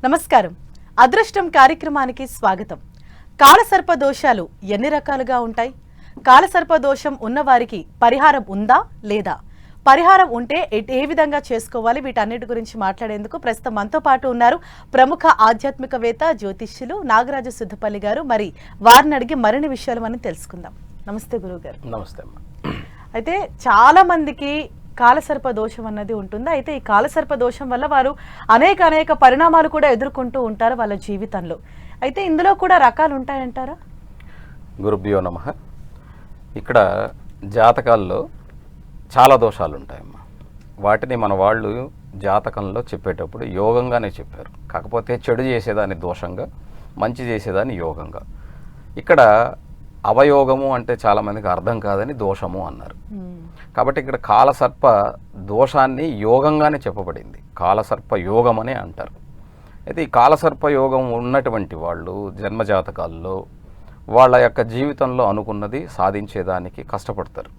నమస్కారం. అదృష్టం కార్యక్రమానికి స్వాగతం. కాలసర్ప దోషాలు ఎన్ని రకాలుగా ఉంటాయి? కాలసర్ప దోషం ఉన్నవారికి పరిహారం ఉందా లేదా? పరిహారం ఉంటే ఏ విధంగా చేసుకోవాలి? వీటన్నిటి గురించి మాట్లాడేందుకు ప్రస్తుతం మనతో పాటు ఉన్నారు ప్రముఖ ఆధ్యాత్మికవేత్త జ్యోతిష్యులు నాగరాజు సిద్ధపల్లి గారు. మరి వారిని అడిగి మరిన్ని విషయాలు మనం తెలుసుకుందాం. నమస్తే గురువు గారు. నమస్తే అమ్మా. అయితే చాలా మందికి కాలసర్ప దోషం అన్నది ఉంటుంది. అయితే ఈ కాలసర్ప దోషం వల్ల వారు అనేక పరిణామాలు కూడా ఎదుర్కొంటూ ఉంటారు వాళ్ళ జీవితంలో. అయితే ఇందులో కూడా రకాలు ఉంటాయంటారా? గురుభ్యో నమః. ఇక్కడ జాతకాల్లో చాలా దోషాలు ఉంటాయమ్మా. వాటిని మన వాళ్ళు జాతకంలో చెప్పేటప్పుడు యోగంగానే చెప్పారు. కాకపోతే చెడు చేసేదాన్ని దోషంగా, మంచి చేసేదాన్ని యోగంగా. ఇక్కడ అవయోగము అంటే చాలామందికి అర్థం కాదని దోషము అన్నారు. కాబట్టి ఇక్కడ కాలసర్ప దోషాన్ని యోగంగానే చెప్పబడింది. కాలసర్ప యోగం అనే అంటారు. అయితే ఈ కాలసర్ప యోగం ఉన్నటువంటి వాళ్ళు జన్మజాతకాల్లో వాళ్ళ యొక్క జీవితంలో అనుకున్నది సాధించేదానికి కష్టపడతారు.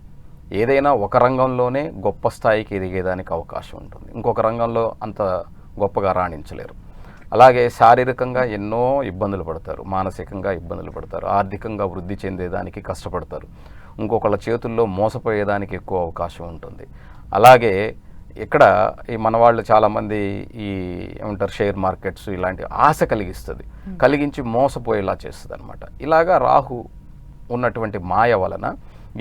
ఏదైనా ఒక రంగంలోనే గొప్ప స్థాయికి ఎదిగేదానికి అవకాశం ఉంటుంది, ఇంకొక రంగంలో అంత గొప్పగా రాణించలేరు. అలాగే శారీరకంగా ఎన్నో ఇబ్బందులు పడతారు, మానసికంగా ఇబ్బందులు పడతారు, ఆర్థికంగా వృద్ధి చెందేదానికి కష్టపడతారు, ఇంకొకళ్ళ చేతుల్లో మోసపోయేదానికి ఎక్కువ అవకాశం ఉంటుంది. అలాగే ఇక్కడ ఈ మన వాళ్ళు చాలామంది ఈ ఏమంటారు షేర్ మార్కెట్స్ ఇలాంటి ఆశ కలిగించి మోసపోయేలా చేస్తుంది అనమాట. ఇలాగా రాహు ఉన్నటువంటి మాయ వలన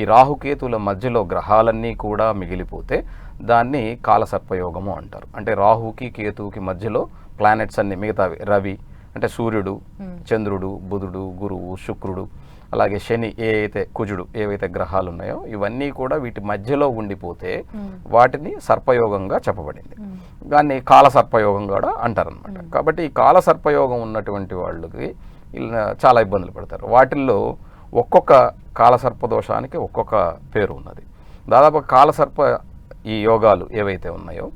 ఈ రాహుకేతుల మధ్యలో గ్రహాలన్నీ కూడా మిగిలిపోతే దాన్ని కాలసర్పయోగము అంటారు. అంటే రాహుకి కేతువుకి మధ్యలో ప్లానెట్స్ అన్ని మిగతావి, రవి అంటే సూర్యుడు, చంద్రుడు, బుధుడు, గురువు, శుక్రుడు, అలాగే శని, కుజుడు ఏవైతే గ్రహాలు ఉన్నాయో ఇవన్నీ కూడా వీటి మధ్యలో ఉండిపోతే వాటిని సర్పయోగంగా చెప్పబడింది. దాన్ని కాలసర్పయోగం కూడా అంటారనమాట. కాబట్టి ఈ కాలసర్పయోగం ఉన్నటువంటి వాళ్ళకి చాలా ఇబ్బందులు పడతారు. వాటిల్లో ఒక్కొక్క కాలసర్ప దోషానికి ఒక్కొక్క పేరు ఉన్నది. దాదాపు కాలసర్ప ఈ యోగాలు ఏవైతే ఉన్నాయో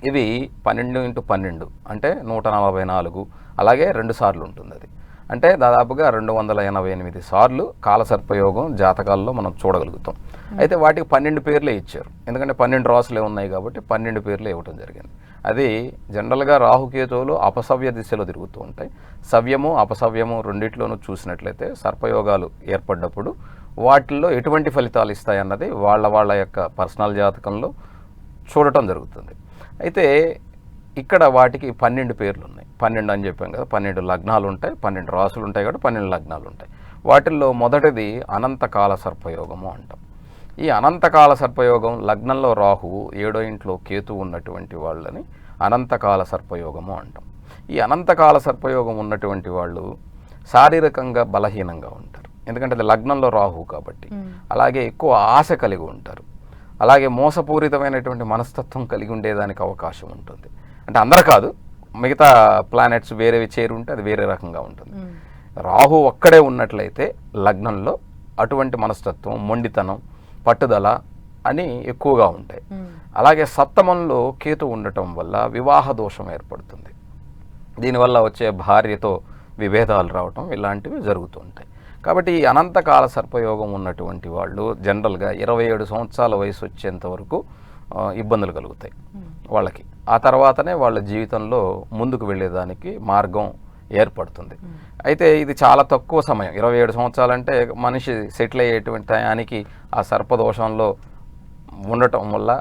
ఇవి 12x12 అంటే 144, అలాగే 2 సార్లు ఉంటుంది. అది అంటే దాదాపుగా 288 సార్లు కాలసర్పయోగం జాతకాల్లో మనం చూడగలుగుతాం. అయితే వాటికి 12 పేర్లే ఇచ్చారు, ఎందుకంటే 12 రాసులే ఉన్నాయి కాబట్టి 12 పేర్లే ఇవ్వటం జరిగింది. అది జనరల్గా రాహుకేతువులు అపసవ్య దిశలో తిరుగుతూ ఉంటాయి. సవ్యము అపసవ్యము రెండిట్లోనూ చూసినట్లయితే సర్పయోగాలు ఏర్పడ్డప్పుడు వాటిల్లో ఎటువంటి ఫలితాలు ఇస్తాయన్నది వాళ్ళ యొక్క పర్సనల్ జాతకంలో చూడటం జరుగుతుంది. అయితే ఇక్కడ వాటికి 12 పేర్లు ఉన్నాయి. 12 అని చెప్పాం కదా, 12 లగ్నాలు ఉంటాయి, 12 రాసులు ఉంటాయి కాబట్టి 12 లగ్నాలు ఉంటాయి. వాటిల్లో మొదటిది అనంతకాల సర్పయోగము అంటాం. ఈ అనంతకాల సర్పయోగం లగ్నంలో రాహువు, 7వ ఇంట్లో కేతు ఉన్నటువంటి వాళ్ళని అనంతకాల సర్పయోగము అంటాం. ఈ అనంతకాల సర్పయోగం ఉన్నటువంటి వాళ్ళు శారీరకంగా బలహీనంగా ఉంటారు, ఎందుకంటే అది లగ్నంలో రాహువు కాబట్టి. అలాగే ఎక్కువ ఆశ కలిగి ఉంటారు, అలాగే మోసపూరితమైనటువంటి మనస్తత్వం కలిగి ఉండేదానికి అవకాశం ఉంటుంది. అంటే అందరూ కాదు, మిగతా ప్లానెట్స్ వేరేవి చేరుంటే అది వేరే రకంగా ఉంటుంది. రాహు ఒక్కడే ఉన్నట్లయితే లగ్నంలో అటువంటి మనస్తత్వం, మొండితనం, పట్టుదల అని ఎక్కువగా ఉంటాయి. అలాగే సప్తమంలో కేతు ఉండటం వల్ల వివాహ దోషం ఏర్పడుతుంది. దీనివల్ల వచ్చే భార్యతో విభేదాలు రావటం ఇలాంటివి జరుగుతూ ఉంటాయి. కాబట్టి ఈ అనంతకాల సర్పయోగం ఉన్నటువంటి వాళ్ళు జనరల్గా 27 సంవత్సరాల వయసు వచ్చేంత వరకు ఇబ్బందులు కలుగుతాయి వాళ్ళకి. ఆ తర్వాతనే వాళ్ళ జీవితంలో ముందుకు వెళ్ళేదానికి మార్గం ఏర్పడుతుంది. అయితే ఇది చాలా తక్కువ సమయం, 27 సంవత్సరాలంటే మనిషి సెటిల్ అయ్యేటువంటి టయానికి ఆ సర్పదోషంలో ఉండటం వల్ల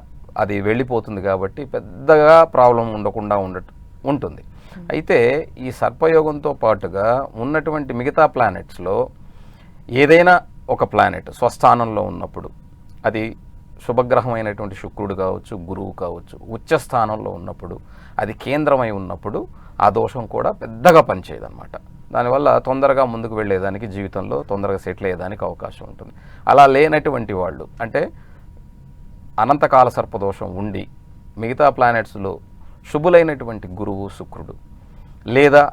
అది వెళ్ళిపోతుంది కాబట్టి పెద్దగా ప్రాబ్లం ఉండకుండా ఉంటుంది. అయితే ఈ సర్పయోగంతో పాటుగా ఉన్నటువంటి మిగతా ప్లానెట్స్లో ఏదైనా ఒక ప్లానెట్ స్వస్థానంలో ఉన్నప్పుడు, అది శుభగ్రహమైనటువంటి శుక్రుడు కావచ్చు, గురువు కావచ్చు, ఉచ్చ స్థానంలో ఉన్నప్పుడు, అది కేంద్రమై ఉన్నప్పుడు ఆ దోషం కూడా పెద్దగా పనిచేయదన్నమాట. దానివల్ల తొందరగా ముందుకు వెళ్ళేదానికి, జీవితంలో తొందరగా సెటిల్ అయ్యేదానికి అవకాశం ఉంటుంది. అలా లేనటువంటి వాళ్ళు, అంటే అనంతకాల సర్పదోషం ఉండి మిగతా ప్లానెట్స్లో శుభులైనటువంటి గురువు, శుక్రుడు లేదా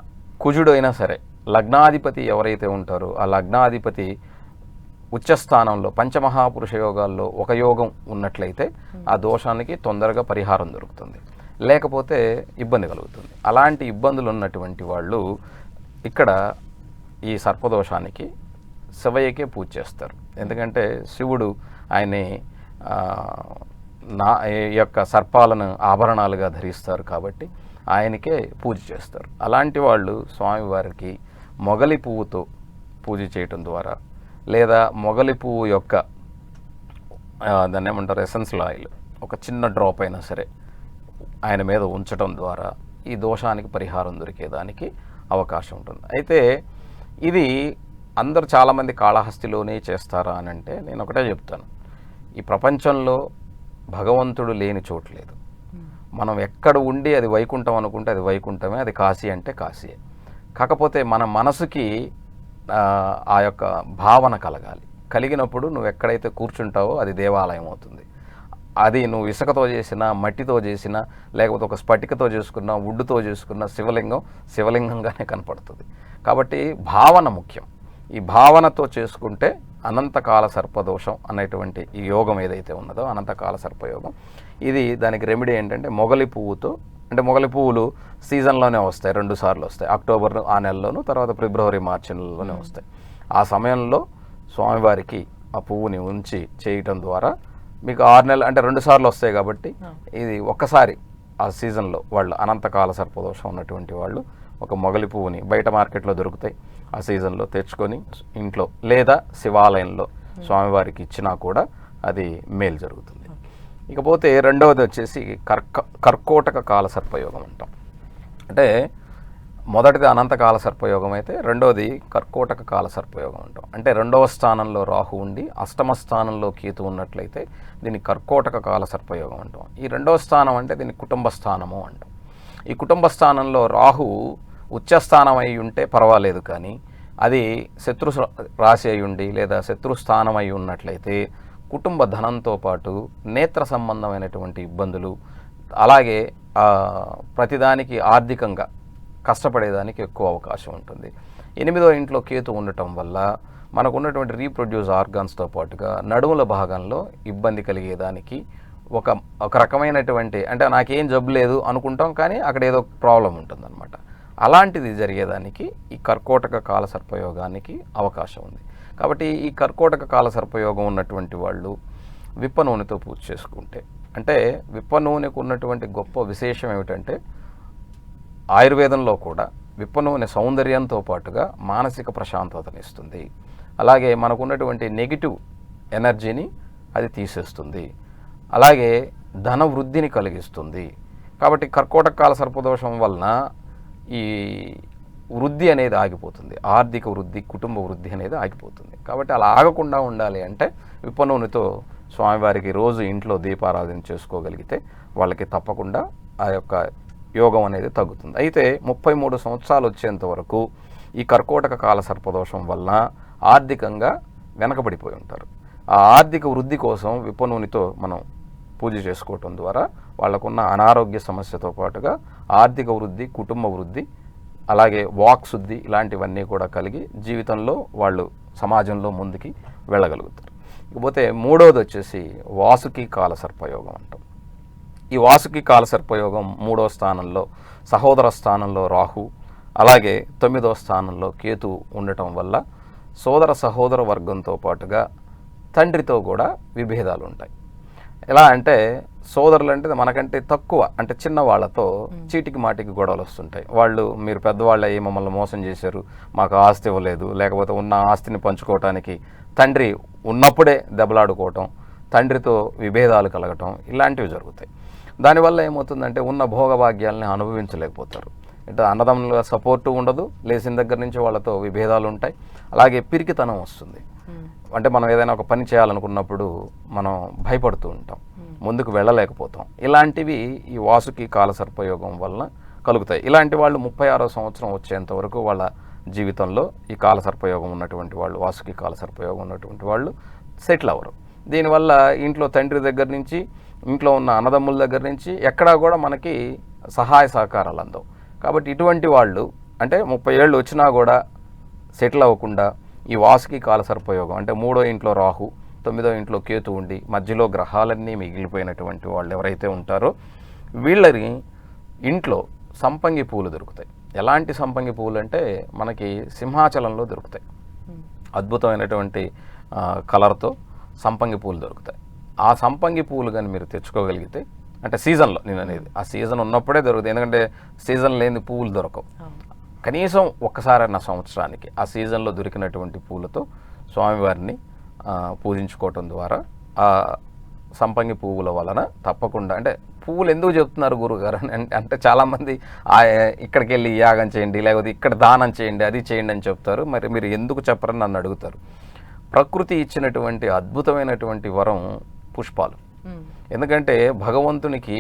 కుజుడు అయినా సరే, లగ్నాధిపతి ఎవరైతే ఉంటారో ఆ లగ్నాధిపతి ఉచ్చస్థానంలో పంచమహాపురుష యోగాల్లో ఒక యోగం ఉన్నట్లయితే ఆ దోషానికి తొందరగా పరిహారం దొరుకుతుంది, లేకపోతే ఇబ్బంది కలుగుతుంది. అలాంటి ఇబ్బందులు ఉన్నటువంటి వాళ్ళు ఇక్కడ ఈ సర్పదోషానికి శివయ్యకే పూజ చేస్తారు. ఎందుకంటే శివుడు ఆయన్ని యొక్క సర్పాలను ఆభరణాలుగా ధరిస్తారు కాబట్టి ఆయనకే పూజ చేస్తారు. అలాంటి వాళ్ళు స్వామివారికి మొగలి పువ్వుతో పూజ చేయటం ద్వారా, లేదా మొగలి పువ్వు యొక్క దాన్ని ఏమంటారు ఎసెన్షియల్ ఆయిల్ ఒక చిన్న డ్రాప్ అయినా సరే ఆయన మీద ఉంచడం ద్వారా ఈ దోషానికి పరిహారం దొరికేదానికి అవకాశం ఉంటుంది. అయితే ఇది అందరూ చాలామంది కాళహస్తిలోనే చేస్తారా అని అంటే నేను ఒకటే చెప్తాను, ఈ ప్రపంచంలో భగవంతుడు లేని చోటు లేదు. మనం ఎక్కడ ఉండి అది వైకుంఠం అనుకుంటే అది వైకుంఠమే, అది కాశీ అంటే కాశీయే. కాకపోతే మన మనసుకి ఆ యొక్క భావన కలగాలి. కలిగినప్పుడు నువ్వు ఎక్కడైతే కూర్చుంటావో అది దేవాలయం అవుతుంది. అది నువ్వు ఇసుకతో చేసిన, మట్టితో చేసిన, లేకపోతే ఒక స్ఫటికతో చేసుకున్న, వుడ్డుతో చేసుకున్న శివలింగం శివలింగంగానే కనపడుతుంది. కాబట్టి భావన ముఖ్యం. ఈ భావనతో చేసుకుంటే అనంతకాల సర్పదోషం అనేటువంటి ఈ యోగం ఏదైతే ఉన్నదో అనంతకాల సర్పయోగం, ఇది దానికి రెమెడీ ఏంటంటే మొగలి పువ్వుతో, అంటే మొగలి పువ్వులు సీజన్లోనే వస్తాయి, 2 సార్లు వస్తాయి. అక్టోబర్ ఆ నెలలోను, తర్వాత ఫిబ్రవరి మార్చి నెలలోనే వస్తాయి. ఆ సమయంలో స్వామివారికి ఆ పువ్వుని ఉంచి చేయటం ద్వారా మీకు 6 నెలలు అంటే 2 సార్లు వస్తాయి. కాబట్టి ఇది ఒక్కసారి ఆ సీజన్లో వాళ్ళు అనంతకాల సర్పదోషం ఉన్నటువంటి వాళ్ళు ఒక మొగలి పువ్వుని బయట మార్కెట్లో దొరుకుతాయి, ఆ సీజన్లో తెచ్చుకొని ఇంట్లో లేదా శివాలయంలో స్వామివారికి ఇచ్చినా కూడా అది మేలు జరుగుతుంది. ఇకపోతే రెండవది వచ్చేసి కర్కోటక కాల సర్పయోగం అంటాం. అంటే మొదటిది అనంతకాల సర్పయోగం అయితే రెండవది కర్కోటక కాల సర్పయోగం అంటాం. అంటే 2వ స్థానంలో రాహు ఉండి 8వ స్థానంలో కేతు ఉన్నట్లయితే దీన్ని కర్కోటక కాల సర్పయోగం అంటాం. ఈ 2వ స్థానం అంటే దీన్ని కుటుంబ స్థానము అంటాం. ఈ కుటుంబ స్థానంలో రాహు ఉచ్చస్థానం అయి ఉంటే పర్వాలేదు, కానీ అది శత్రు రాశి అయి ఉండి లేదా శత్రుస్థానం అయి ఉన్నట్లయితే కుటుంబ ధనంతో పాటు నేత్ర సంబంధమైనటువంటి ఇబ్బందులు, అలాగే ప్రతిదానికి ఆర్థికంగా కష్టపడేదానికి ఎక్కువ అవకాశం ఉంటుంది. 8వ ఇంట్లో కేతు ఉండటం వల్ల మనకు ఉన్నటువంటి రీప్రొడ్యూస్ ఆర్గాన్స్తో పాటుగా నడుముల భాగంలో ఇబ్బంది కలిగేదానికి ఒక రకమైనటువంటి, అంటే నాకేం జబ్బు లేదు అనుకుంటాం కానీ అక్కడ ఏదో ప్రాబ్లం ఉంటుందన్నమాట. అలాంటిది జరిగేదానికి ఈ కర్కోటక కాల సర్పయోగానికి అవకాశం ఉంది. కాబట్టి ఈ కర్కోటక కాల సర్పయోగం ఉన్నటువంటి వాళ్ళు విప్ప నూనెతో పూజ చేసుకుంటే, అంటే విప్ప నూనెకు ఉన్నటువంటి గొప్ప విశేషం ఏమిటంటే ఆయుర్వేదంలో కూడా విప్ప నూనె సౌందర్యంతో పాటుగా మానసిక ప్రశాంతతనిస్తుంది. అలాగే మనకున్నటువంటి నెగిటివ్ ఎనర్జీని అది తీసేస్తుంది, అలాగే ధన వృద్ధిని కలిగిస్తుంది. కాబట్టి కర్కోటక కాల సర్పదోషం వలన ఈ వృద్ధి అనేది ఆగిపోతుంది, ఆర్థిక వృద్ధి, కుటుంబ వృద్ధి అనేది ఆగిపోతుంది. కాబట్టి అలా ఆగకుండా ఉండాలి అంటే విప్ప నూనెతో స్వామివారికి రోజు ఇంట్లో దీపారాధన చేసుకోగలిగితే వాళ్ళకి తప్పకుండా ఆ యొక్క యోగం అనేది తగ్గుతుంది. అయితే 33 సంవత్సరాలు వచ్చేంత వరకు ఈ కర్కోటక కాల సర్పదోషం వలన ఆర్థికంగా వెనకబడిపోయి ఉంటారు. ఆ ఆర్థిక వృద్ధి కోసం విప్ప నూనెతో మనం పూజ చేసుకోవటం ద్వారా వాళ్ళకున్న అనారోగ్య సమస్యతో పాటుగా ఆర్థిక వృద్ధి, కుటుంబ వృద్ధి, అలాగే వాక్ శుద్ధి ఇలాంటివన్నీ కూడా కలిగి జీవితంలో వాళ్ళు సమాజంలో ముందుకి వెళ్ళగలుగుతారు. ఇకపోతే మూడవది వచ్చేసి వాసుకి కాల సర్పయోగం అంటాం. ఈ వాసుకి కాల సర్పయోగం 3వ స్థానంలో సహోదర స్థానంలో రాహు, అలాగే 9వ స్థానంలో కేతు ఉండటం వల్ల సహోదర వర్గంతో పాటుగా తండ్రితో కూడా విభేదాలు ఉంటాయి. ఎలా అంటే సోదరులు అంటే మనకంటే తక్కువ, అంటే చిన్న వాళ్ళతో చీటికి మాటికి గొడవలు వస్తుంటాయి. వాళ్ళు మీరు పెద్దవాళ్ళు అయ్యి మమ్మల్ని మోసం చేశారు, మాకు ఆస్తి ఇవ్వలేదు, లేకపోతే ఉన్న ఆస్తిని పంచుకోవటానికి తండ్రి ఉన్నప్పుడే దెబ్బలాడుకోవటం, తండ్రితో విభేదాలు కలగటం ఇలాంటివి జరుగుతాయి. దానివల్ల ఏమవుతుందంటే ఉన్న భోగభాగ్యాలని అనుభవించలేకపోతారు. అంటే అన్నదమ్ముల సపోర్టు ఉండదు, లేచిన దగ్గర నుంచి వాళ్ళతో విభేదాలు ఉంటాయి, అలాగే పిరికితనం వస్తుంది. అంటే మనం ఏదైనా ఒక పని చేయాలనుకున్నప్పుడు మనం భయపడుతూ ఉంటాం, ముందుకు వెళ్ళలేకపోతాం. ఇలాంటివి ఈ వాసుకి కాల సర్పయోగం వలన కలుగుతాయి. ఇలాంటి వాళ్ళు 36వ సంవత్సరం వచ్చేంత వరకు వాళ్ళ జీవితంలో ఈ కాల సర్పయోగం ఉన్నటువంటి వాళ్ళు, వాసుకి కాల సర్పయోగం ఉన్నటువంటి వాళ్ళు సెటిల్ అవ్వరు. దీనివల్ల ఇంట్లో తండ్రి దగ్గర నుంచి, ఇంట్లో ఉన్న అన్నదమ్ముల దగ్గర నుంచి ఎక్కడా కూడా మనకి సహాయ సహకారాలు అందవు. కాబట్టి ఇటువంటి వాళ్ళు అంటే 30 ఏళ్ళు వచ్చినా కూడా సెటిల్ అవ్వకుండా ఈ వాసుకి కాల సర్పయోగం అంటే 3వ ఇంట్లో రాహు, 9వ ఇంట్లో కేతు ఉండి మధ్యలో గ్రహాలన్నీ మిగిలిపోయినటువంటి వాళ్ళు ఎవరైతే ఉంటారో వీళ్ళని ఇంట్లో సంపంగి పూలు దొరుకుతాయి. ఎలాంటి సంపంగి పూలు అంటే మనకి సింహాచలంలో దొరుకుతాయి. అద్భుతమైనటువంటి కలర్తో సంపంగి పూలు దొరుకుతాయి. ఆ సంపంగి పూలు కానీ మీరు తెచ్చుకోగలిగితే అంటే సీజన్లో నేను అనేది ఆ సీజన్ ఉన్నప్పుడే దొరుకుతుంది. ఎందుకంటే సీజన్ లేని పువ్వులు దొరకవు. కనీసం ఒక్కసారైనా సంవత్సరానికి ఆ సీజన్లో దొరికినటువంటి పూలతో స్వామివారిని పూజించుకోవటం ద్వారా ఆ సంపంగి పువ్వుల వలన తప్పకుండా, అంటే పువ్వులు ఎందుకు చెప్తున్నారు గురుగారు అంటే చాలామంది ఇక్కడికి వెళ్ళి యాగం చేయండి, లేకపోతే ఇక్కడ దానం చేయండి, అది చేయండి అని చెప్తారు. మరి మీరు ఎందుకు చెప్పరని నన్ను అడుగుతారు. ప్రకృతి ఇచ్చినటువంటి అద్భుతమైనటువంటి వరం పుష్పాలు. ఎందుకంటే భగవంతునికి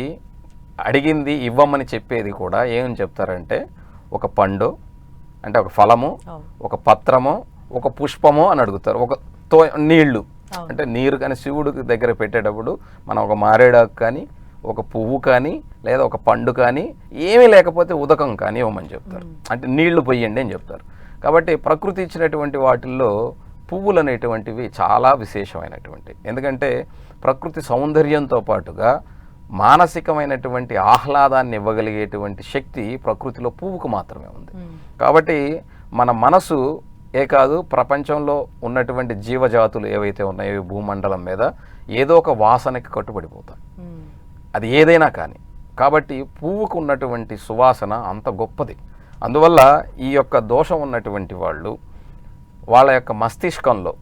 అడిగింది ఇవ్వమని చెప్పేది కూడా ఏమని చెప్తారంటే ఒక పండు, అంటే ఒక ఫలము, ఒక పత్రము, ఒక పుష్పము అని అడుగుతారు. ఒక నీళ్లు, అంటే నీరు కానీ శివుడికి దగ్గర పెట్టేటప్పుడు మనం ఒక మారేడాకు కానీ, ఒక పువ్వు కానీ, లేదా ఒక పండు కానీ, ఏమీ లేకపోతే ఉదకం కానీ ఇవ్వమని చెప్తారు. అంటే నీళ్లు పొయ్యండి అని చెప్తారు. కాబట్టి ప్రకృతి ఇచ్చినటువంటి వాటిల్లో పువ్వులు అనేటువంటివి చాలా విశేషమైనటువంటి. ఎందుకంటే ప్రకృతి సౌందర్యంతో పాటుగా మానసికమైనటువంటి ఆహ్లాదాన్ని ఇవ్వగలిగేటువంటి శక్తి ప్రకృతిలో పువ్వుకు మాత్రమే ఉంది. కాబట్టి మన మనసు కాదు, ప్రపంచంలో ఉన్నటువంటి జీవజాతులు ఏవైతే ఉన్నాయో భూమండలం మీద ఏదో ఒక వాసనకి కట్టుబడిపోతాయి, అది ఏదైనా కానీ. కాబట్టి పువ్వుకు ఉన్నటువంటి సువాసన అంత గొప్పది. అందువల్ల ఈ యొక్క దోషం ఉన్నటువంటి వాళ్ళు వాళ్ళ యొక్క మస్తిష్కంలో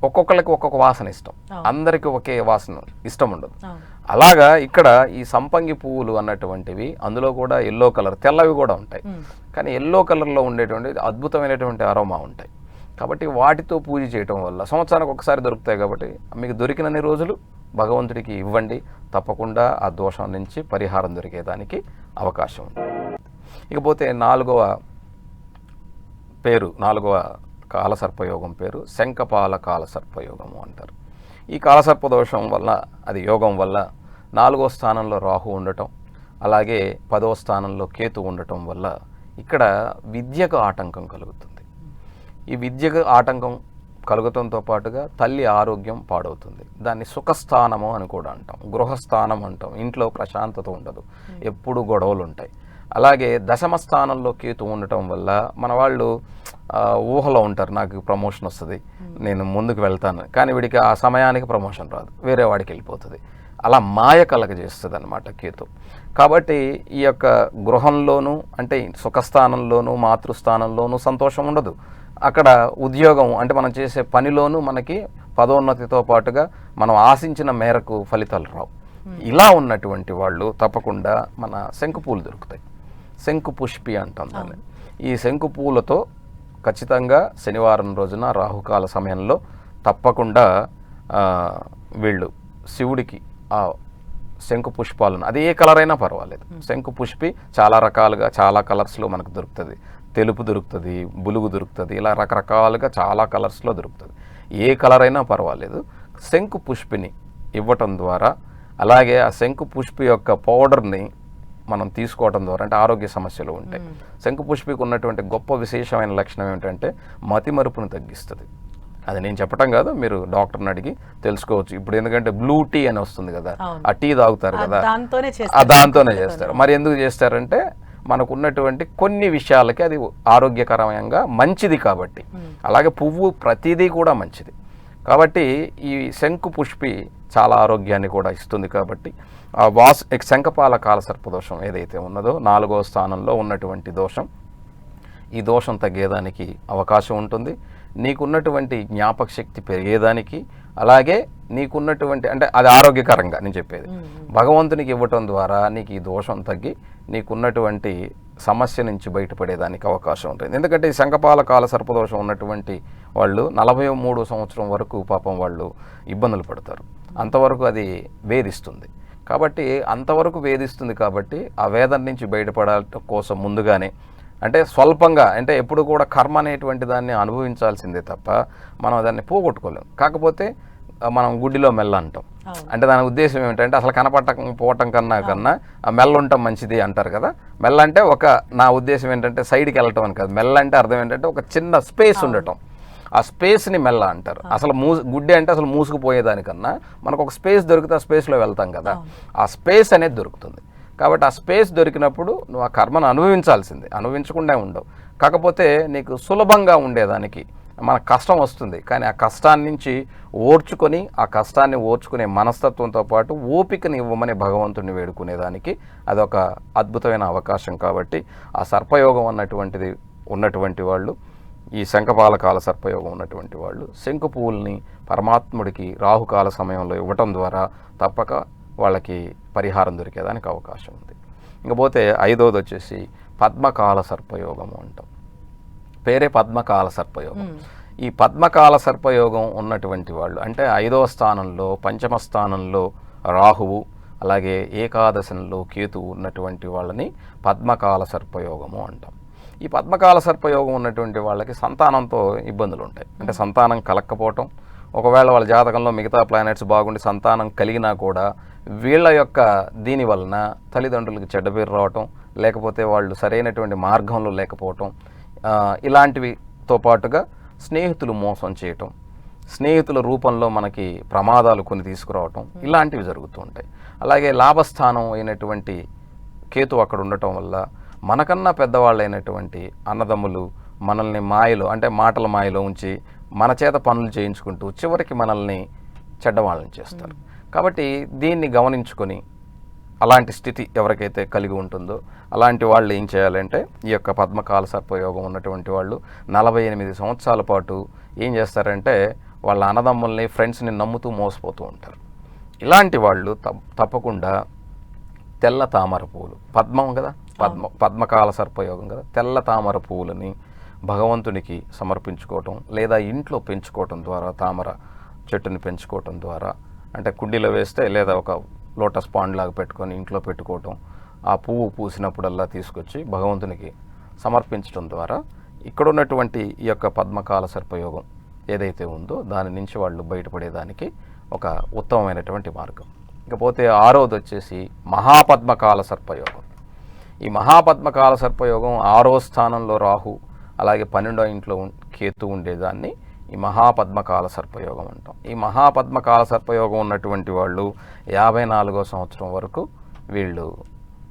ఒక్కొక్కరికి ఒక్కొక్క వాసన ఇష్టం, అందరికీ ఒకే వాసన ఇష్టం ఉండదు. అలాగా ఇక్కడ ఈ సంపంగి పువ్వులు అన్నటువంటివి, అందులో కూడా ఎల్లో కలర్, తెల్లవి కూడా ఉంటాయి, కానీ ఎల్లో కలర్లో ఉండేటువంటి అద్భుతమైనటువంటి అరోమా ఉంటాయి. కాబట్టి వాటితో పూజ చేయటం వల్ల సంవత్సరానికి ఒకసారి దొరుకుతాయి. కాబట్టి మీకు దొరికినన్ని రోజులు భగవంతుడికి ఇవ్వండి, తప్పకుండా ఆ దోషం నుంచి పరిహారం దొరికేదానికి అవకాశం ఉంది. ఇకపోతే నాలుగవ కాలసర్పయోగం పేరు శంఖపాల కాలసర్పయోగము అంటారు. ఈ కాలసర్పదోషం వల్ల, అది యోగం వల్ల 4వ స్థానంలో రాహు ఉండటం, అలాగే 10వ స్థానంలో కేతు ఉండటం వల్ల ఇక్కడ విద్యకు ఆటంకం కలుగుతుంది. ఈ విద్యకు ఆటంకం కలుగటంతో పాటుగా తల్లి ఆరోగ్యం పాడవుతుంది. దాన్ని సుఖస్థానము అని కూడా అంటాం, గృహస్థానం అంటాం. ఇంట్లో ప్రశాంతత ఉండదు, ఎప్పుడు గొడవలు ఉంటాయి. అలాగే 10వ స్థానంలో కేతు ఉండటం వల్ల మన వాళ్ళు ఊహలో ఉంటారు, నాకు ప్రమోషన్ వస్తుంది, నేను ముందుకు వెళ్తాను, కానీ వీడికి ఆ సమయానికి ప్రమోషన్ రాదు, వేరే వాడికి వెళ్ళిపోతుంది. అలా మాయ కలగజేస్తుంది అన్నమాట కేతు. కాబట్టి ఈ యొక్క గృహంలోనూ, అంటే సుఖస్థానంలోనూ మాతృస్థానంలోనూ సంతోషం ఉండదు. అక్కడ ఉద్యోగం, అంటే మనం చేసే పనిలోనూ మనకి పదోన్నతితో పాటుగా మనం ఆశించిన మేరకు ఫలితాలు రావు. ఇలా ఉన్నటువంటి వాళ్ళు తప్పకుండా మన శంకు పూలు దొరుకుతాయి, శంకు పుష్పి అంటాం దాన్ని. ఈ శంకు పూలతో ఖచ్చితంగా శనివారం రోజున రాహుకాల సమయంలో తప్పకుండా వీళ్ళు శివుడికి ఆ శంకు పుష్పాలను, అది ఏ కలర్ అయినా పర్వాలేదు, శంకు పుష్పి చాలా రకాలుగా చాలా కలర్స్లో మనకు దొరుకుతుంది. తెలుపు దొరుకుతుంది, బులుగు దొరుకుతుంది, ఇలా రకరకాలుగా చాలా కలర్స్లో దొరుకుతుంది. ఏ కలర్ అయినా పర్వాలేదు, శంకు పుష్పిని ఇవ్వటం ద్వారా, అలాగే ఆ శంకు పుష్పి యొక్క పౌడర్ని మనం తీసుకోవడం ద్వారా, అంటే ఆరోగ్య సమస్యలు ఉంటాయి. శంకు పుష్పికి ఉన్నటువంటి గొప్ప విశేషమైన లక్షణం ఏమిటంటే మతిమరుపును తగ్గిస్తుంది. అది నేను చెప్పటం కాదు, మీరు డాక్టర్ని అడిగి తెలుసుకోవచ్చు. ఇప్పుడు ఎందుకంటే బ్లూ టీ అని వస్తుంది కదా, ఆ టీ తాగుతారు కదా, దాంతోనే చేస్తారు. మరి ఎందుకు చేస్తారంటే మనకు ఉన్నటువంటి కొన్ని విషయాలకి అది ఆరోగ్యకరంగా మంచిది కాబట్టి. అలాగే పువ్వు ప్రతిదీ కూడా మంచిది కాబట్టి ఈ శంకు పుష్పి చాలా ఆరోగ్యాన్ని కూడా ఇస్తుంది. కాబట్టి ఆ శంఖపాల కాలసర్పదోషం ఏదైతే ఉన్నదో 4వ స్థానంలో ఉన్నటువంటి దోషం, ఈ దోషం తగ్గేదానికి అవకాశం ఉంటుంది. నీకున్నటువంటి జ్ఞాపక శక్తి పెరిగేదానికి, అలాగే నీకున్నటువంటి, అంటే అది ఆరోగ్యకరంగా నేను చెప్పేది, భగవంతునికి ఇవ్వటం ద్వారా నీకు ఈ దోషం తగ్గి నీకున్నటువంటి సమస్య నుంచి బయటపడేదానికి అవకాశం ఉంటుంది. ఎందుకంటే ఈ శంఖపాల కాలసర్పదోషం ఉన్నటువంటి వాళ్ళు 43 సంవత్సరం వరకు పాపం వాళ్ళు ఇబ్బందులు పడతారు. అంతవరకు అది వేధిస్తుంది. కాబట్టి అంతవరకు వేధిస్తుంది కాబట్టి ఆ వేదన నుంచి బయటపడటం కోసం ముందుగానే, అంటే స్వల్పంగా, అంటే ఎప్పుడు కూడా కర్మ అనేటువంటి దాన్ని అనుభవించాల్సిందే తప్ప మనం దాన్ని పోగొట్టుకోలేం. కాకపోతే మనం గుడ్డిలో మెల్ల అంటాం, అంటే దాని ఉద్దేశం ఏమిటంటే అసలు కనపడకపోవటం కన్నా మెల్ల ఉండటం మంచిది అంటారు కదా. మెల్ల అంటే నా ఉద్దేశం ఏంటంటే సైడ్కి వెళ్ళటం అని కాదు. మెల్ల అంటే అర్థం ఏంటంటే ఒక చిన్న స్పేస్ ఉండటం, ఆ స్పేస్ని మెల్ల అంటారు. అసలు గుడ్డి అంటే అసలు మూసుకుపోయేదానికన్నా మనకు ఒక స్పేస్ దొరికితే ఆ స్పేస్లో వెళ్తాం కదా, ఆ స్పేస్ అనేది దొరుకుతుంది. కాబట్టి ఆ స్పేస్ దొరికినప్పుడు నువ్వు ఆ కర్మను అనుభవించాల్సిందే, అనుభవించకుండా ఉండవు. కాకపోతే నీకు సులభంగా ఉండేదానికి మనకు కష్టం వస్తుంది, కానీ ఆ కష్టాన్ని నుంచి ఓర్చుకొని ఆ కష్టాన్ని ఓర్చుకునే మనస్తత్వంతో పాటు ఓపికని ఇవ్వమని భగవంతుడిని వేడుకునేదానికి అదొక అద్భుతమైన అవకాశం. కాబట్టి ఆ సర్పయోగం ఉన్నటువంటి వాళ్ళు, ఈ శంఖపాల కాల సర్పయోగం ఉన్నటువంటి వాళ్ళు శంకు పువ్వుల్ని పరమాత్ముడికి రాహుకాల సమయంలో ఇవ్వటం ద్వారా తప్పక వాళ్ళకి పరిహారం దొరికేదానికి అవకాశం ఉంది. ఇంకపోతే 5వది వచ్చేసి పద్మకాల సర్పయోగము అంటాం. పేరే పద్మకాల సర్పయోగం. ఈ పద్మకాల సర్పయోగం ఉన్నటువంటి వాళ్ళు అంటే 5వ స్థానంలో, పంచమ స్థానంలో రాహువు, అలాగే ఏకాదశంలో కేతువు ఉన్నటువంటి వాళ్ళని పద్మకాల సర్పయోగము అంటాం. ఈ పద్మకాల సర్పయోగం ఉన్నటువంటి వాళ్ళకి సంతానంతో ఇబ్బందులు ఉంటాయి. అంటే సంతానం కలక్కపోవటం, ఒకవేళ వాళ్ళ జాతకంలో మిగతా ప్లానెట్స్ బాగుండి సంతానం కలిగినా కూడా వీళ్ళ యొక్క దీని వలన తల్లిదండ్రులకు చెడ్డ పేరు రావటం, లేకపోతే వాళ్ళు సరైనటువంటి మార్గంలో లేకపోవటం, ఇలాంటివితో పాటుగా స్నేహితులు మోసం చేయటం, స్నేహితుల రూపంలో మనకి ప్రమాదాలు కొన్ని తీసుకురావటం, ఇలాంటివి జరుగుతూ ఉంటాయి. అలాగే లాభస్థానం అయినటువంటి కేతు అక్కడ ఉండటం వల్ల మనకన్నా పెద్దవాళ్ళైనటువంటి అన్నదమ్ములు మనల్ని మాయలో, అంటే మాటల మాయలో ఉంచి మన చేత పనులు చేయించుకుంటూ చివరికి మనల్ని చెడ్డవాళ్ళని చేస్తారు. కాబట్టి దీన్ని గమనించుకొని అలాంటి స్థితి ఎవరికైతే కలిగి ఉంటుందో అలాంటి వాళ్ళు ఏం చేయాలంటే ఈ యొక్క పద్మకాల సర్పయోగం ఉన్నటువంటి వాళ్ళు 48 సంవత్సరాల పాటు ఏం చేస్తారంటే వాళ్ళ అన్నదమ్ముల్ని, ఫ్రెండ్స్ని నమ్ముతూ మోసపోతూ ఉంటారు. ఇలాంటి వాళ్ళు తప్పకుండా తెల్ల తామర పువ్వులు, పద్మం కదా, పద్మకాల సర్పయోగం కదా, తెల్ల తామర పువ్వులని భగవంతునికి సమర్పించుకోవటం, లేదా ఇంట్లో పెంచుకోవటం ద్వారా, తామర చెట్టుని పెంచుకోవటం ద్వారా, అంటే కుండీలో వేస్తే లేదా ఒక లోటస్ పాండ్ లాగా పెట్టుకొని ఇంట్లో పెట్టుకోవటం, ఆ పువ్వు పూసినప్పుడల్లా తీసుకొచ్చి భగవంతునికి సమర్పించడం ద్వారా ఇక్కడ ఉన్నటువంటి ఈ యొక్క పద్మకాల సర్పయోగం ఏదైతే ఉందో దాని నుంచి వాళ్ళు బయటపడేదానికి ఒక ఉత్తమమైనటువంటి మార్గం. ఇకపోతే 6వది వచ్చేసి మహాపద్మకాల సర్పయోగం. ఈ మహాపద్మకాల సర్పయోగం 6వ స్థానంలో రాహు, అలాగే 12వ ఇంట్లో కేతు ఉండేదాన్ని ఈ మహాపద్మకాల సర్పయోగం అంటాం. ఈ మహాపద్మకాల సర్పయోగం ఉన్నటువంటి వాళ్ళు 54వ సంవత్సరం వరకు వీళ్ళు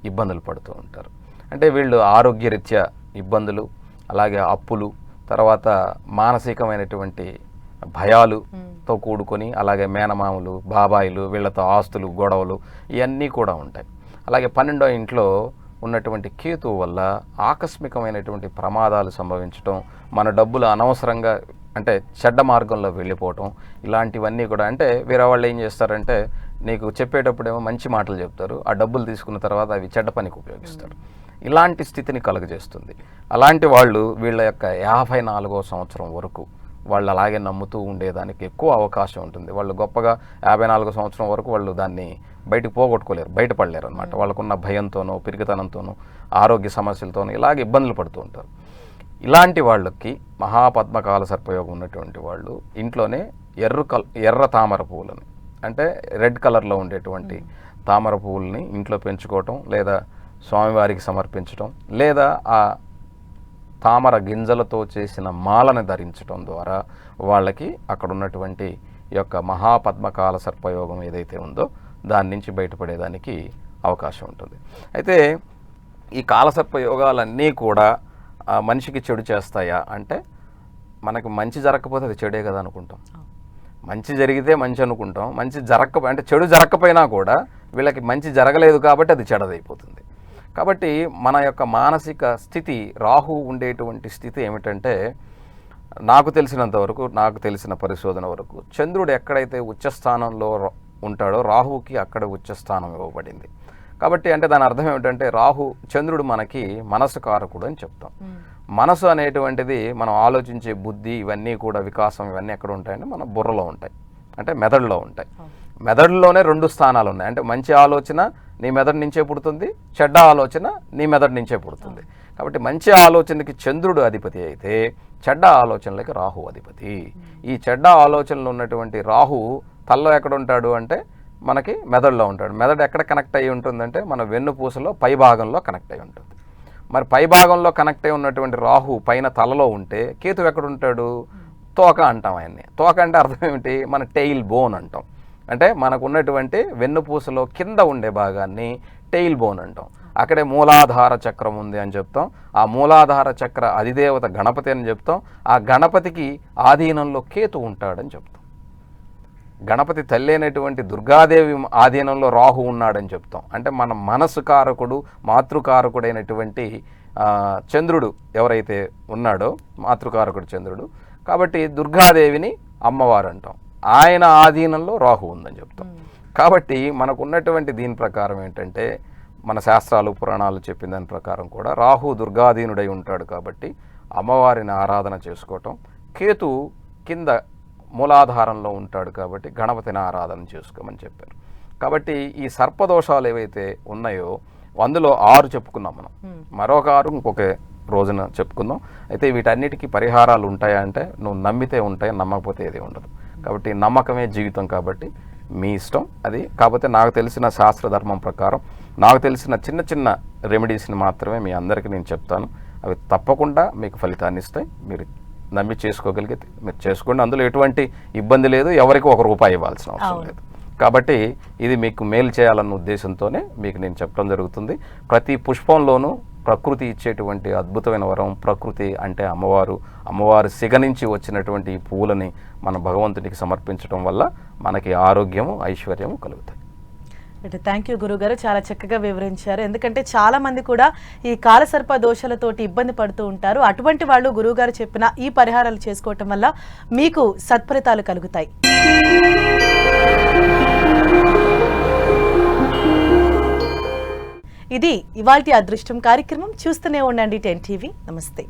ఇబ్బందులు పడుతూ ఉంటారు. అంటే వీళ్ళు ఆరోగ్యరీత్యా ఇబ్బందులు, అలాగే అప్పులు, తర్వాత మానసికమైనటువంటి భయాలుతో కూడుకొని, అలాగే మేనమామలు, బాబాయిలు, వీళ్ళతో ఆస్తులు, గొడవలు ఇవన్నీ కూడా ఉంటాయి. అలాగే 12వ ఇంట్లో ఉన్నటువంటి కేతు వల్ల ఆకస్మికమైనటువంటి ప్రమాదాలు సంభవించటం, మన డబ్బులు అనవసరంగా అంటే చెడ్డ మార్గంలో వెళ్ళిపోవటం, ఇలాంటివన్నీ కూడా. అంటే వేరే వాళ్ళు ఏం చేస్తారంటే నీకు చెప్పేటప్పుడేమో మంచి మాటలు చెప్తారు, ఆ డబ్బులు తీసుకున్న తర్వాత అవి చెడ్డ పనికి ఉపయోగిస్తారు. ఇలాంటి స్థితిని కలుగజేస్తుంది. అలాంటి వాళ్ళు వీళ్ళ యొక్క 54వ సంవత్సరం వరకు వాళ్ళు అలాగే నమ్ముతూ ఉండేదానికి ఎక్కువ అవకాశం ఉంటుంది. వాళ్ళు గొప్పగా 54వ సంవత్సరం వరకు వాళ్ళు దాన్ని బయటకు పోగొట్టుకోలేరు, బయటపడలేరు అనమాట. వాళ్ళకున్న భయంతోనో, పిరికితనంతోనో, ఆరోగ్య సమస్యలతోనో ఇలాగ ఇబ్బందులు పడుతూ ఉంటారు. ఇలాంటి వాళ్ళకి మహాపద్మకాల సర్పయోగం ఉన్నటువంటి వాళ్ళు ఇంట్లోనే ఎర్ర తామర పువ్వులని, అంటే రెడ్ కలర్లో ఉండేటువంటి తామర పువ్వుల్ని ఇంట్లో పెంచుకోవటం, లేదా స్వామివారికి సమర్పించటం, లేదా ఆ తామర గింజలతో చేసిన మాలను ధరించటం ద్వారా వాళ్ళకి అక్కడ ఉన్నటువంటి ఈ యొక్క మహాపద్మకాల సర్పయోగం ఏదైతే ఉందో దాని నుంచి బయటపడేదానికి అవకాశం ఉంటుంది. అయితే ఈ కాలసర్పయోగాలన్నీ కూడా మనిషికి చెడు చేస్తాయా అంటే, మనకు మంచి జరగకపోతే అది చెడే కదా అనుకుంటాం, మంచి జరిగితే మంచి అనుకుంటాం, మంచి అంటే చెడు జరగకపోయినా కూడా వీళ్ళకి మంచి జరగలేదు కాబట్టి అది చెడదైపోతుంది. కాబట్టి మన యొక్క మానసిక స్థితి, రాహు ఉండేటువంటి స్థితి ఏమిటంటే, నాకు తెలిసినంత వరకు, నాకు తెలిసిన పరిశోధన వరకు చంద్రుడు ఎక్కడైతే ఉచ్చస్థానంలో ఉంటాడో రాహువుకి అక్కడ ఉచ్చస్థానం ఇవ్వబడింది. కాబట్టి అంటే దాని అర్థం ఏమిటంటే, చంద్రుడు మనకి మనసు కారకుడు అని చెప్తాం. మనసు అనేటువంటిది మనం ఆలోచించే బుద్ధి, ఇవన్నీ కూడా వికాసం, ఇవన్నీ ఎక్కడ ఉంటాయంటే మన బుర్రలో ఉంటాయి, అంటే మెదడులో ఉంటాయి. మెదడులోనే 2 స్థానాలు ఉన్నాయి. అంటే మంచి ఆలోచన నీ మెదడు నుంచే పుడుతుంది, చెడ్డ ఆలోచన నీ మెదడు నుంచే పుడుతుంది. కాబట్టి మంచి ఆలోచనకి చంద్రుడు అధిపతి అయితే చెడ్డ ఆలోచనలకి రాహు అధిపతి. ఈ చెడ్డ ఆలోచనలు ఉన్నటువంటి రాహు తల్లో ఎక్కడ ఉంటాడు అంటే మనకి మెదడులో ఉంటాడు. మెదడు ఎక్కడ కనెక్ట్ అయ్యి ఉంటుందంటే మన వెన్నుపూసలో పై భాగంలో కనెక్ట్ అయి ఉంటుంది. మరి పై భాగంలో కనెక్ట్ అయి ఉన్నటువంటి రాహు పైన తలలో ఉంటే కేతు ఎక్కడ ఉంటాడు? తోక అంటాం ఆయన్ని. తోక అంటే అర్థం ఏమిటి? మన టెయిల్ బోన్ అంటాం. అంటే మనకు ఉన్నటువంటి వెన్నుపూసలో కింద ఉండే భాగాన్ని టెయిల్ బోన్ అంటాం. అక్కడే మూలాధార చక్రం ఉంది అని చెప్తాం. ఆ మూలాధార చక్ర అధిదేవత గణపతి అని చెప్తాం. ఆ గణపతికి ఆధీనంలో కేతు ఉంటాడని చెప్తాం. గణపతి తల్లి అయినటువంటి దుర్గాదేవి ఆధీనంలో రాహు ఉన్నాడని చెప్తాం. అంటే మన మనసు కారకుడు, మాతృకారకుడైనటువంటి చంద్రుడు ఎవరైతే ఉన్నాడో, మాతృకారకుడు చంద్రుడు, కాబట్టి దుర్గాదేవిని అమ్మవారు అంటాం. ఆయన ఆధీనంలో రాహు ఉందని చెప్తాం. కాబట్టి మనకు ఉన్నటువంటి దీని ప్రకారం ఏంటంటే, మన శాస్త్రాలు పురాణాలు చెప్పిన దాని ప్రకారం కూడా రాహు దుర్గాధీనుడై ఉంటాడు. కాబట్టి అమ్మవారిని ఆరాధన చేసుకోవటం, కేతు కింద మూలాధారంలో ఉంటాడు కాబట్టి గణపతిని ఆరాధన చేసుకోమని చెప్పారు. కాబట్టి ఈ సర్పదోషాలు ఏవైతే ఉన్నాయో అందులో 6 చెప్పుకున్నాం మనం. మరొక 6 ఇంకొక రోజున చెప్పుకుందాం. అయితే వీటన్నిటికీ పరిహారాలు ఉంటాయా అంటే, నువ్వు నమ్మితే ఉంటాయి, నమ్మకపోతే ఏది ఉండదు. కాబట్టి నమ్మకమే జీవితం. కాబట్టి మీ ఇష్టం అది. కాకపోతే నాకు తెలిసిన శాస్త్రధర్మం ప్రకారం నాకు తెలిసిన చిన్న చిన్న రెమెడీస్ని మాత్రమే మీ అందరికీ నేను చెప్తాను. అవి తప్పకుండా మీకు ఫలితాన్ని ఇస్తాయి. మీరు నమ్మి చేసుకోగలిగితే మీరు చేసుకోండి. అందులో ఎటువంటి ఇబ్బంది లేదు. ఎవరికి ₹1 ఇవ్వాల్సిన అవసరం లేదు. కాబట్టి ఇది మీకు మేలు చేయాలన్న ఉద్దేశంతోనే మీకు నేను చెప్పడం జరుగుతుంది. ప్రతి పుష్పంలోనూ ప్రకృతి ఇచ్చేటువంటి అద్భుతమైన వరం. ప్రకృతి అంటే అమ్మవారు సిగ నుంచి వచ్చినటువంటి ఈ పువ్వులని మన భగవంతునికి సమర్పించడం వల్ల మనకి ఆరోగ్యము, ఐశ్వర్యము కలుగుతాయి. అంటే థ్యాంక్ యూ గురుగారు, చాలా చక్కగా వివరించారు. ఎందుకంటే చాలా మంది కూడా ఈ కాలసర్ప దోషాలతోటి ఇబ్బంది పడుతూ ఉంటారు. అటువంటి వాళ్ళు గురువుగారు చెప్పిన ఈ పరిహారాలు చేసుకోవటం వల్ల మీకు సత్ఫలితాలు కలుగుతాయి. ఇది ఇవాల్టి అదృష్టం కార్యక్రమం. చూస్తూనే ఉండండి 10 TV. నమస్తే.